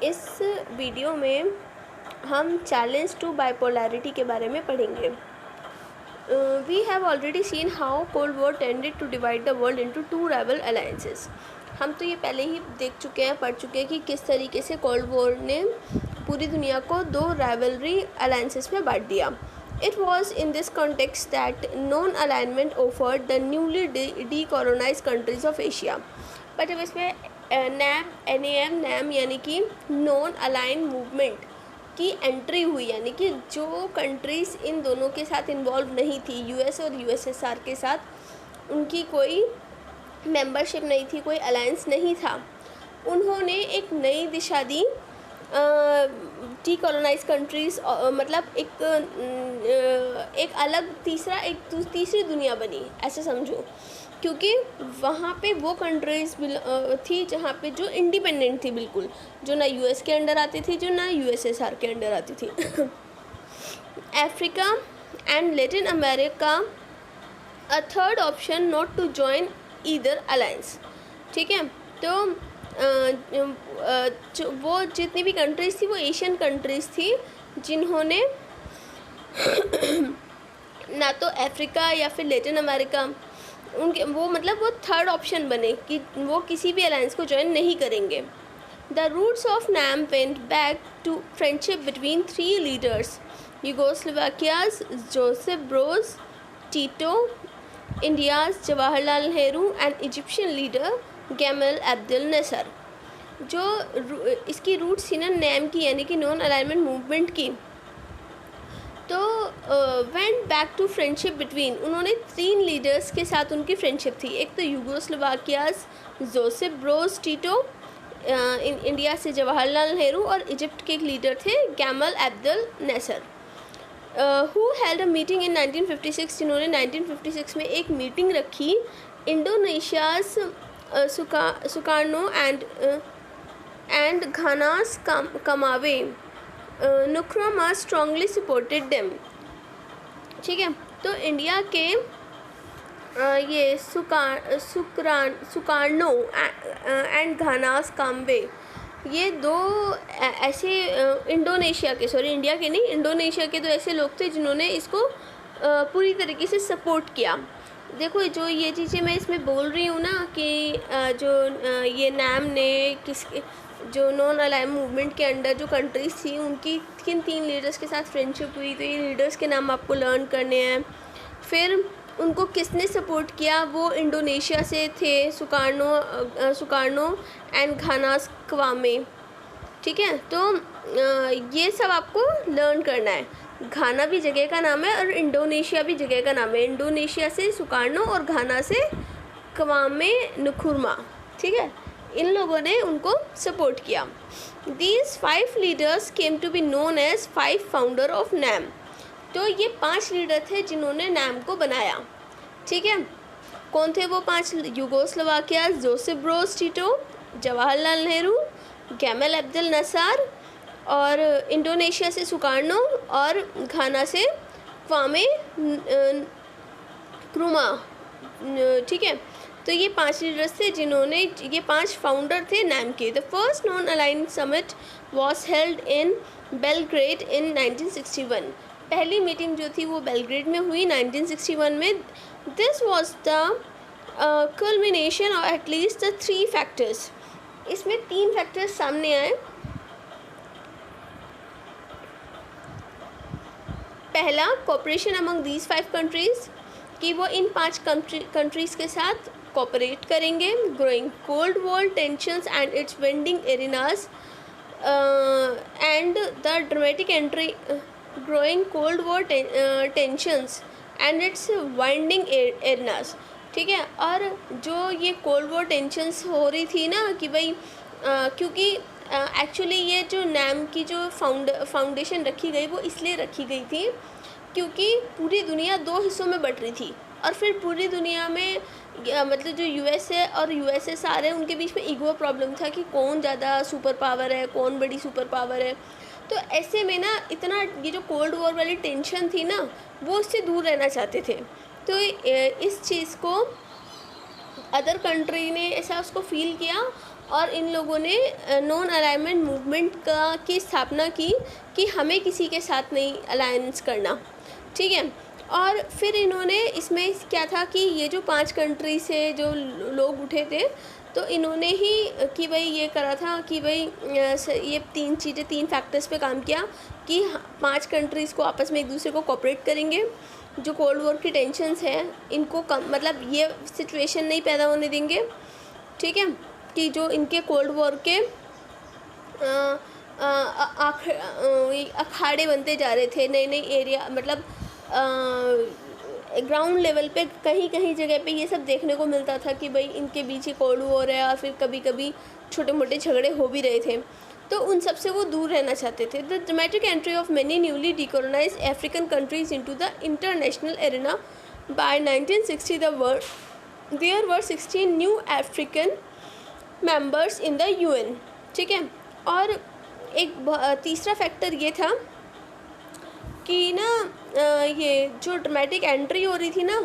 इस वीडियो में हम चैलेंज टू बाइपोलैरिटी के बारे में पढ़ेंगे। We have already seen how cold war tended to divide the world into two rival alliances. हम तो ये पहले ही देख चुके हैं, पढ़ चुके हैं कि किस तरीके से कोल्ड वॉर ने पूरी दुनिया को दो राइवलरी अलायंसेस में बांट दिया। It was in this context that non-alignment offered the newly decolonized countries of Asia. But अब इसमें NAM यानी कि नॉन अलाइन मूवमेंट की एंट्री हुई, यानी कि जो कंट्रीज़ इन दोनों के साथ इन्वॉल्व नहीं थी, यूएस और यूएसएसआर के साथ उनकी कोई मेंबरशिप नहीं थी, कोई अलायंस नहीं था, उन्होंने एक नई दिशा दी। डीकोलोनाइज कंट्रीज़ मतलब एक अलग तीसरी दुनिया बनी, ऐसे समझो, क्योंकि वहाँ पे वो कंट्रीज़ थी जहाँ पे जो इंडिपेंडेंट थी बिल्कुल, जो ना यूएस के अंडर आती थी, जो ना यूएसएसआर के अंडर आती थी। Africa and Latin America a third option not to join either alliance. ठीक है, तो वो जितनी भी कंट्रीज़ थी वो एशियन कंट्रीज़ थी जिन्होंने ना तो अफ्रीका या फिर लैटिन अमेरिका, उनके वो थर्ड ऑप्शन बने कि वो किसी भी अलायंस को ज्वाइन नहीं करेंगे। The roots of NAM went back to friendship between three leaders, Yugoslovakia's Joseph Broz Tito, India's Jawaharlal Nehru and Egyptian leader Gamal Abdel Nasser. जो इसकी रूट्स थी ना नैम की, यानी कि नॉन अलाइनमेंट मूवमेंट की, तो went back to friendship between, उन्होंने तीन लीडर्स के साथ उनकी फ्रेंडशिप थी। एक तो Yugoslovakia's Joseph Broz Tito, India से जवाहरलाल नेहरू, और इजिप्ट के एक लीडर थे Gamal Abdel Nasser, who held a meeting in 1956, जिन्होंने 1956 में एक मीटिंग रखी। इंडोनेशियाज सुकार्नो एंड घानास कमावे नुक्रमा स्ट्रांगली सपोर्टेड देम। ठीक है, तो इंडिया के ये सुकार्नो एंड घानास कामवे, ये दो ऐसे इंडिया के नहीं, इंडोनेशिया के दो ऐसे लोग थे जिन्होंने इसको पूरी तरीके से सपोर्ट किया। देखो, जो ये चीज़ें मैं इसमें बोल रही हूँ ना कि जो ये नैम ने जो नॉन अलाइन मूवमेंट के अंडर जो कंट्रीज़ थी उनकी किन तीन लीडर्स के साथ फ्रेंडशिप हुई, तो ये लीडर्स के नाम आपको लर्न करने हैं। फिर उनको किसने सपोर्ट किया, वो इंडोनेशिया से थे, सुकार्नो एंड घानास कवामे। ठीक है, तो ये सब आपको लर्न करना है। घाना भी जगह का नाम है और इंडोनेशिया भी जगह का नाम है। इंडोनेशिया से सुकार्नो और घाना से कवामे नुकुरमा। ठीक है, इन लोगों ने उनको सपोर्ट किया। These 5 leaders came to be known as 5 founder of NAM. तो ये 5 लीडर थे जिन्होंने नैम को बनाया। ठीक है, कौन थे वो 5? Yugoslovakia Joseph Broz Tito, Jawaharlal Nehru, Gamal Abdel Nasser, और इंडोनेशिया से सुकार्नो और घाना से क्वामे नुक्रुमा। ठीक है, तो ये 5 लीडर्स थे जिन्होंने, ये 5 फाउंडर थे नैम के। The first non align summit was held in Belgrade in 1961। पहली मीटिंग जो थी वो बेलग्रेड में हुई 1961 में। दिस वॉज द कल्मिनेशन और एटलीस्ट द 3 फैक्टर्स। इसमें 3 फैक्टर्स सामने आए। पहला, कोऑपरेशन अमंग दीज 5 कंट्रीज़, कि वो इन 5 कंट्रीज़ के साथ कोऑपरेट करेंगे। Growing cold war tensions and its vending arenas and the dramatic entry, growing cold war tensions and its winding arenas. ठीक है, और जो ये कोल्ड वॉर टेंशंस हो रही थी ना कि भाई क्योंकि एक्चुअली ये जो नैम की जो फाउंडेशन रखी गई वो इसलिए रखी गई थी क्योंकि पूरी दुनिया 2 हिस्सों में बट रही थी, और फिर पूरी दुनिया में मतलब जो यूएस है और यूएसएसआर है उनके बीच में ईगो प्रॉब्लम था कि कौन ज़्यादा सुपर पावर है, कौन बड़ी सुपर पावर है। तो ऐसे में ना इतना ये जो कोल्ड वॉर वाली टेंशन थी ना वो उससे दूर रहना चाहते थे। तो इस चीज़ को अदर कंट्री ने ऐसा उसको फील किया और इन लोगों ने नॉन अलाइनमेंट मूवमेंट की स्थापना की कि हमें किसी के साथ नहीं अलायंस करना, ठीक है। और फिर इन्होंने इसमें क्या था कि ये जो 5 कंट्री से जो लोग उठे थे, तो इन्होंने ही कि भाई ये करा था कि भाई ये 3 फैक्टर्स पे काम किया कि 5 कंट्रीज़ को आपस में एक दूसरे को कोऑपरेट करेंगे, जो कोल्ड वॉर की टेंशन्स हैं इनको कम, मतलब ये सिचुएशन नहीं पैदा होने देंगे, ठीक है, कि जो इनके कोल्ड वॉर के अखाड़े बनते जा रहे थे, नए नए एरिया, मतलब ग्राउंड लेवल पे कहीं कहीं जगह पे ये सब देखने को मिलता था कि भाई इनके बीच ही कोल्ड वॉर है, और फिर कभी कभी छोटे मोटे झगड़े हो भी रहे थे, तो उन सब से वो दूर रहना चाहते थे। The dramatic entry of many newly decolonized African countries into the international arena by 1960 there were 16 new African members in the UN, ठीक है। और एक तीसरा फैक्टर ये था कि ना ये जो ड्रामेटिक एंट्री हो रही थी ना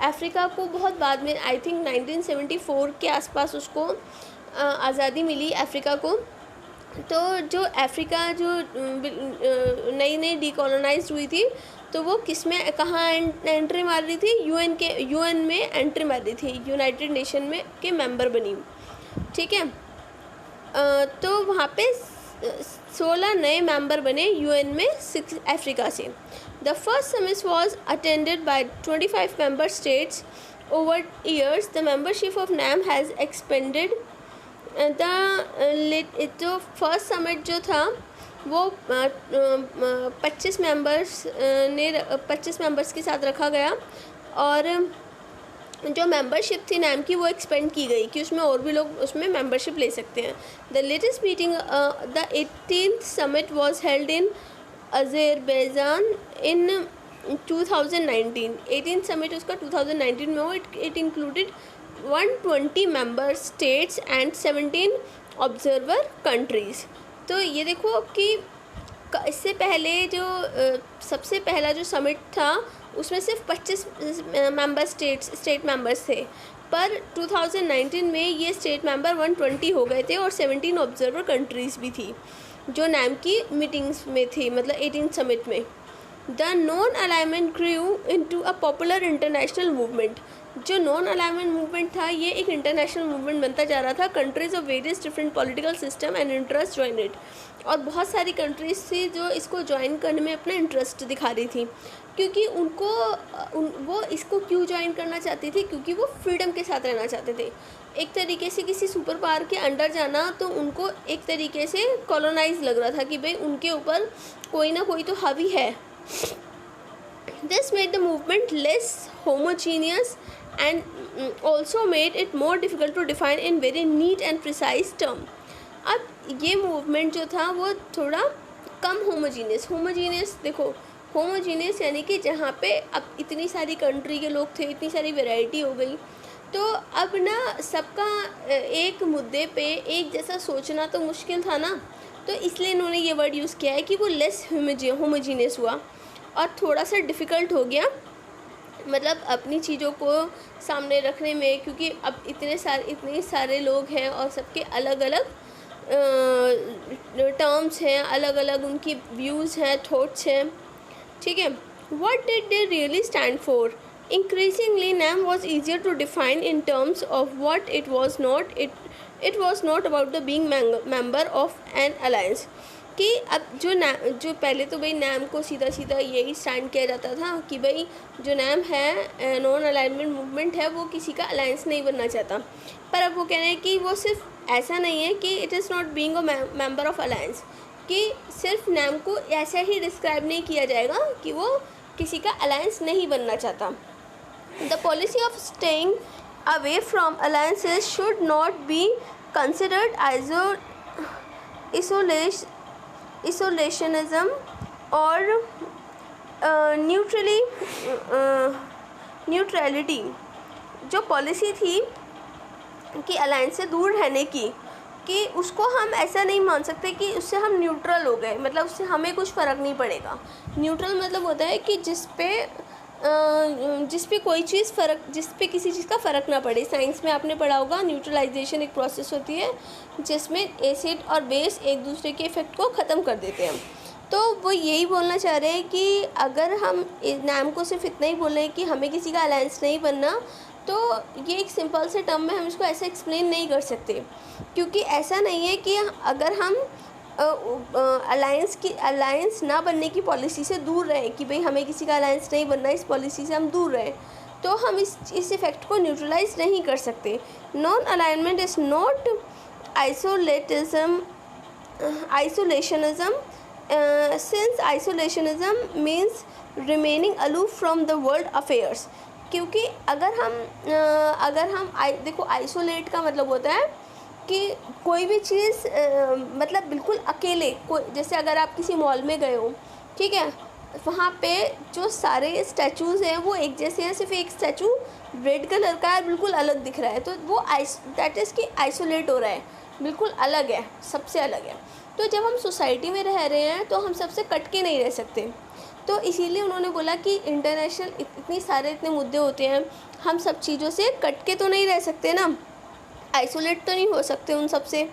अफ्रीका को बहुत बाद में, आई थिंक 1974 के आसपास उसको आज़ादी मिली अफ्रीका को। तो जो अफ्रीका जो नई नई डीकोलोनाइज्ड हुई थी, तो वो किस में कहाँ एंट्री मार रही थी, UN में एंट्री मार रही थी, यूनाइटेड नेशन में के मेंबर बनी, ठीक है। तो वहाँ पे 16 नए मेंबर बने UN में 6 अफ्रीका से। The first summit was attended by 25 member states over years. The membership of NAM has expanded. जो फर्स्ट समिट जो था वो 25 मेंबर्स के साथ रखा गया, और जो मेंबरशिप थी NAM की वो एक्सपेंड की गई कि उसमें और भी लोग उसमें मेंबरशिप ले सकते हैं। The latest meeting, the 18th summit was held in Azerbaijan in 2019। 18th summit उसका 2019 में हो। It included 120 member states and 17 observer countries. तो ये देखो कि इससे पहले जो सबसे पहला जो समिट था उसमें सिर्फ 25 स्टेट मेंबर्स थे, पर 2019 में ये स्टेट मेंबर 120 हो गए थे, और 17 ऑब्जर्वर कंट्रीज़ भी थी जो NAM की मीटिंग्स में थी, मतलब 18 समिट में। The non alignment grew into a popular international movement. जो नॉन अलाइनमेंट मूवमेंट था ये एक इंटरनेशनल मूवमेंट बनता जा रहा था। Countries of various different political system and interest join it. और बहुत सारी कंट्रीज़ थी जो इसको ज्वाइन करने में अपना इंटरेस्ट दिखा रही थी, क्योंकि वो इसको क्यों ज्वाइन करना चाहती थी, क्योंकि वो फ्रीडम के साथ रहना चाहते थे। एक तरीके से किसी सुपर पावर के अंडर जाना तो उनको एक तरीके से कॉलोनाइज लग रहा था कि भाई उनके ऊपर कोई ना कोई तो हावी है। This made the movement less homogeneous and also made it more difficult to define in very neat and precise term. अब ये मूवमेंट जो था वो थोड़ा कम होमोजीनियस देखो, होमोजीनियस यानी कि जहाँ पे अब इतनी सारी कंट्री के लोग थे, इतनी सारी वैरायटी हो गई, तो अब ना सबका एक मुद्दे पे एक जैसा सोचना तो मुश्किल था ना, तो इसलिए इन्होंने ये वर्ड यूज़ किया है कि वो लेस होमोजीनियस हुआ और थोड़ा सा डिफ़िकल्ट हो गया, मतलब अपनी चीज़ों को सामने रखने में, क्योंकि अब इतने सारे लोग हैं और सबके अलग अलग टर्म्स हैं, अलग अलग उनकी व्यूज़ हैं, थॉट्स हैं, ठीक है। What did they really stand for? Increasingly, NAM was easier to define in terms of what it was not. It was not about the being member of an alliance. कि अब जो पहले तो भाई NAM को सीधा सीधा यही स्टैंड किया जाता था कि भाई जो NAM है, नॉन अलाइनमेंट मूवमेंट है, वो किसी का अलायंस नहीं बनना चाहता। पर अब वो कह रहे हैं कि वो सिर्फ ऐसा नहीं है कि it is not being a member of alliance, कि सिर्फ NAM को ऐसा ही डिस्क्राइब नहीं किया जाएगा कि वो किसी का अलायंस नहीं बनना चाहता। The policy of staying away from alliances should not be considered isolationism or neutrality. जो पॉलिसी थी कि अलायंस से दूर रहने की, कि उसको हम ऐसा नहीं मान सकते कि उससे हम न्यूट्रल हो गए, मतलब उससे हमें कुछ फ़र्क नहीं पड़ेगा। न्यूट्रल मतलब होता है कि जिस पे जिस पे कोई चीज़ जिस पे किसी चीज़ का फ़र्क ना पड़े। साइंस में आपने पढ़ा होगा न्यूट्रलाइजेशन एक प्रोसेस होती है जिसमें एसिड और बेस एक दूसरे के इफ़ेक्ट को ख़त्म कर देते हैं। तो वो यही बोलना चाह रहे हैं कि अगर हम नाम को सिर्फ इतना ही बोल रहे हैं कि हमें किसी का अलायंस नहीं बनना, तो ये एक सिंपल से टर्म में हम इसको ऐसे एक्सप्लेन नहीं कर सकते, क्योंकि ऐसा नहीं है कि अगर हम अलायंस ना बनने की पॉलिसी से दूर रहें कि भाई हमें किसी का अलायंस नहीं बनना, इस पॉलिसी से हम दूर रहें, तो हम इस इफ़ेक्ट को न्यूट्रलाइज नहीं कर सकते। Non alignment is not isolationism since isolationism means remaining aloof from the world affairs. क्योंकि अगर हम देखो, आइसोलेट का मतलब होता है कि कोई भी चीज़ मतलब बिल्कुल अकेले, कोई जैसे अगर आप किसी मॉल में गए हो, ठीक है, वहाँ पे जो सारे स्टैचूज़ हैं वो एक जैसे हैं, सिर्फ एक स्टैचू रेड कलर का है, बिल्कुल अलग दिख रहा है, तो वो दैट इज़ कि आइसोलेट हो रहा है, बिल्कुल अलग है, सबसे अलग है। तो जब हम सोसाइटी में रह रहे हैं तो हम सबसे कट के नहीं रह सकते, तो इसीलिए उन्होंने बोला कि इंटरनेशनल इतने मुद्दे होते हैं, हम सब चीज़ों से कट के तो नहीं रह सकते ना, आइसोलेट तो नहीं हो सकते उन सब से,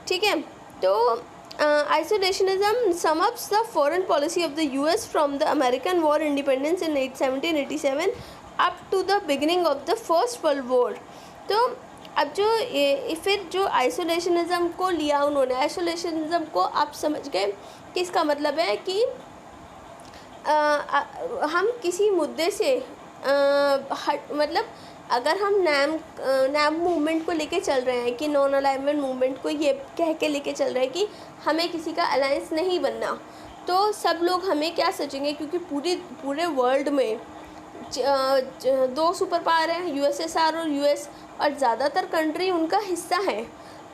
ठीक है। तो isolationism sum ups the foreign policy of the US from the American war independence in 1787 up to the beginning of the first world war. तो अब फिर जो आइसोलेशनिज्म को लिया उन्होंने, आइसोलेशनिज्म को आप समझ गए कि इसका मतलब है कि हम किसी मुद्दे से मतलब अगर हम नैम मूवमेंट को लेके चल रहे हैं कि नॉन अलाइनमेंट मूवमेंट को ये कह के लेके चल रहे हैं कि हमें किसी का अलायंस नहीं बनना, तो सब लोग हमें क्या सोचेंगे, क्योंकि पूरे वर्ल्ड में 2 सुपर पावर हैं, यूएसएसआर और यूएस, और ज़्यादातर कंट्री उनका हिस्सा है।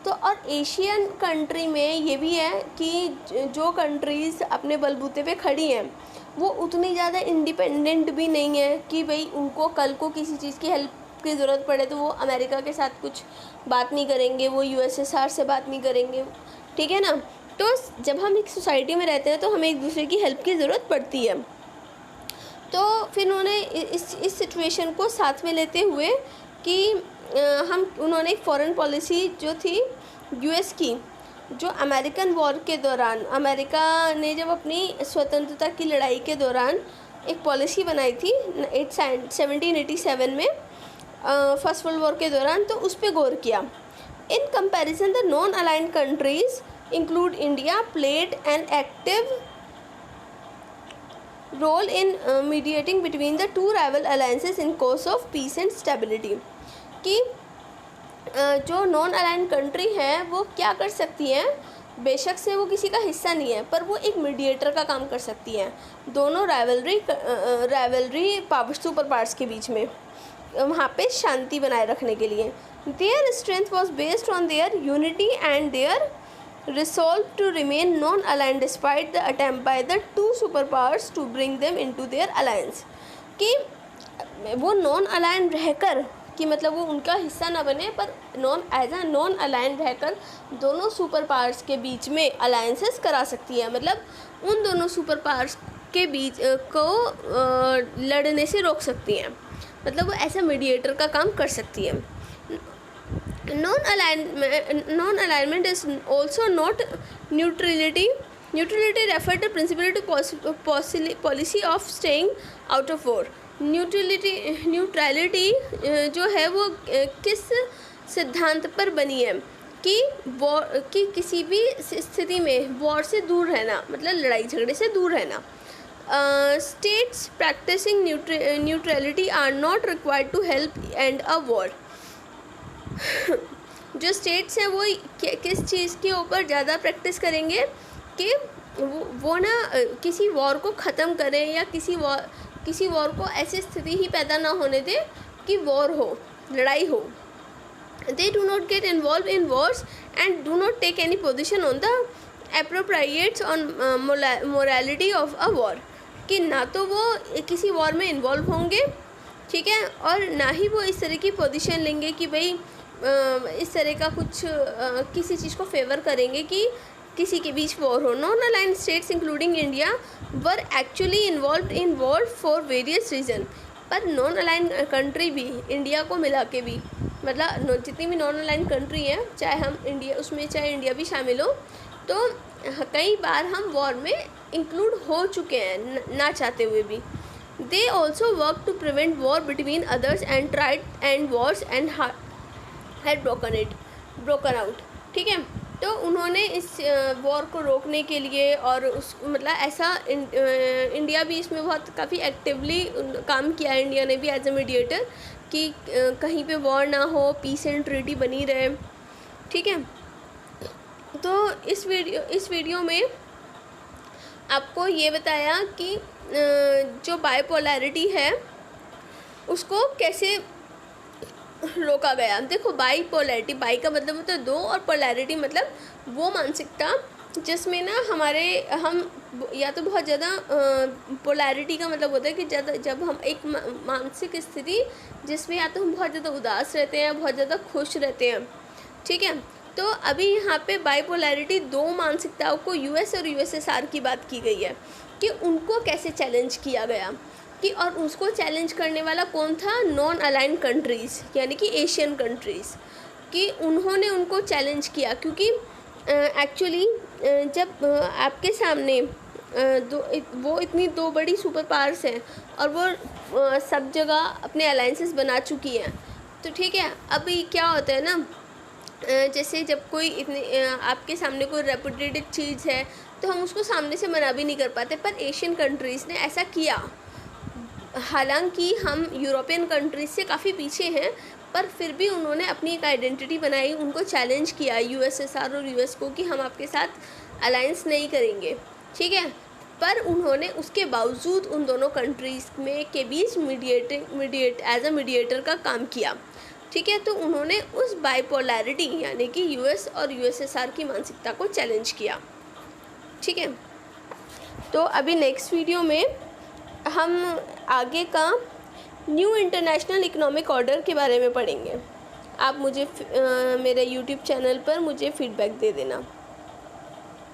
तो और एशियन कंट्री में ये भी है कि जो कंट्रीज़ अपने बलबूते पे खड़ी हैं वो उतनी ज़्यादा इंडिपेंडेंट भी नहीं है कि भाई उनको कल को किसी चीज़ की हेल्प की ज़रूरत पड़े तो वो अमेरिका के साथ कुछ बात नहीं करेंगे, वो यूएसएसआर से बात नहीं करेंगे, ठीक है ना। तो जब हम एक सोसाइटी में रहते हैं तो हमें एक दूसरे की हेल्प की ज़रूरत पड़ती है। तो फिर उन्होंने इस सिचुएशन को साथ में लेते हुए कि उन्होंने एक फॉरेन पॉलिसी जो थी यूएस की, जो अमेरिकन वॉर के दौरान, अमेरिका ने जब अपनी स्वतंत्रता की लड़ाई के दौरान एक पॉलिसी बनाई थी 1787 में, फर्स्ट वर्ल्ड वॉर के दौरान, तो उस पर गौर किया। In comparison the non aligned countries include India played an active role in mediating between the two rival alliances in course of peace and stability. कि जो नॉन अलाइंड कंट्री है वो क्या कर सकती हैं, बेशक से वो किसी का हिस्सा नहीं है, पर वो एक मीडिएटर का काम कर सकती हैं दोनों राइवलरी सुपर पावर्स के बीच में, वहाँ पे शांति बनाए रखने के लिए। Their strength was based on their unity and their resolve to remain non-aligned despite the attempt by the two superpowers to bring them into their alliance। कि वो नॉन अलाइंड रहकर, कि मतलब वो उनका हिस्सा ना बने, पर नॉन अलाइंड रहकर दोनों सुपर पावर्स के बीच में अलायंसेस करा सकती है, मतलब उन दोनों सुपर पावर्स के बीच को लड़ने से रोक सकती हैं, मतलब वो ऐसा मीडिएटर का काम कर सकती है। Non-alignment is also not neutrality. Neutrality refers to principle to policy of staying out of war. Neutrality जो है वो किस सिद्धांत पर बनी है कि किसी भी स्थिति में वॉर से दूर रहना, मतलब लड़ाई झगड़े से दूर रहना। States practising neutrality are not required to help end a war. जो स्टेट्स हैं वो किस चीज़ के ऊपर ज़्यादा प्रैक्टिस करेंगे कि वो ना किसी वॉर को ख़त्म करें, या किसी वॉर को ऐसी स्थिति ही पैदा ना होने दें कि वॉर हो, लड़ाई हो। They do not get involve in wars and do not take any position on the appropriates on morality of a war. कि ना तो वो किसी वॉर में इन्वॉल्व होंगे, ठीक है, और ना ही वो इस तरह की पोजीशन लेंगे कि भाई इस तरह का कुछ किसी चीज़ को फेवर करेंगे कि किसी के बीच वॉर हो। Non aligned states including India were actually involved in war for various reason. पर नॉन अलाइंड कंट्री भी, इंडिया को मिला के भी, मतलब जितनी भी नॉन अलाइंड कंट्री हैं, चाहे हम इंडिया उसमें चाहे इंडिया भी शामिल हो, तो कई बार हम वॉर में इंक्लूड हो चुके हैं ना चाहते हुए भी। They also work to prevent war between others and tried end wars and had broken out. ठीक है, तो उन्होंने इस वॉर को रोकने के लिए और उस मतलब ऐसा इंडिया भी इसमें बहुत काफ़ी एक्टिवली काम किया है। इंडिया ने भी एज ए मीडिएटर कि कहीं पे वॉर ना हो, पीस एंड ट्रीटी बनी रहे। ठीक है, तो इस वीडियो में आपको ये बताया कि जो बाइपोलैरिटी है उसको कैसे रोका गया। देखो, बाइपोलैरिटी, बाई का मतलब होता है दो, और पोलैरिटी मतलब वो मानसिकता जिसमें ना हम या तो बहुत ज़्यादा, पोलैरिटी का मतलब होता है कि जब हम एक मानसिक स्थिति जिसमें या तो हम बहुत ज़्यादा उदास रहते हैं, बहुत ज़्यादा खुश रहते हैं। ठीक है, तो अभी यहाँ पे बाइपोलैरिटी, दो मानसिकताओं को यूएस और यूएसएसआर की बात की गई है कि उनको कैसे चैलेंज किया गया, कि और उसको चैलेंज करने वाला कौन था? नॉन अलाइंड कंट्रीज़, यानी कि एशियन कंट्रीज़, कि उन्होंने उनको चैलेंज किया। क्योंकि एक्चुअली जब आपके सामने वो इतनी दो बड़ी सुपर पावर्स हैं और वो सब जगह अपने अलाइंसेस बना चुकी हैं, तो ठीक है, अभी क्या होता है ना, जैसे जब कोई इतने आपके सामने कोई रेपुटेटेड चीज़ है तो हम उसको सामने से मना भी नहीं कर पाते, पर एशियन कंट्रीज़ ने ऐसा किया। हालांकि हम यूरोपियन कंट्रीज़ से काफ़ी पीछे हैं, पर फिर भी उन्होंने अपनी एक आइडेंटिटी बनाई, उनको चैलेंज किया यूएसएसआर और यूएस को कि हम आपके साथ अलायंस नहीं करेंगे। ठीक है, पर उन्होंने उसके बावजूद उन दोनों कंट्रीज़ में के बीच एज अ मीडिएटर का काम किया। ठीक है, तो उन्होंने उस बाइपोलैरिटी यानी कि यूएस और यूएसएसआर की मानसिकता को चैलेंज किया। ठीक है, तो अभी नेक्स्ट वीडियो में हम आगे का न्यू इंटरनेशनल इकोनॉमिक ऑर्डर के बारे में पढ़ेंगे। आप मुझे मेरे यूट्यूब चैनल पर मुझे फीडबैक दे देना।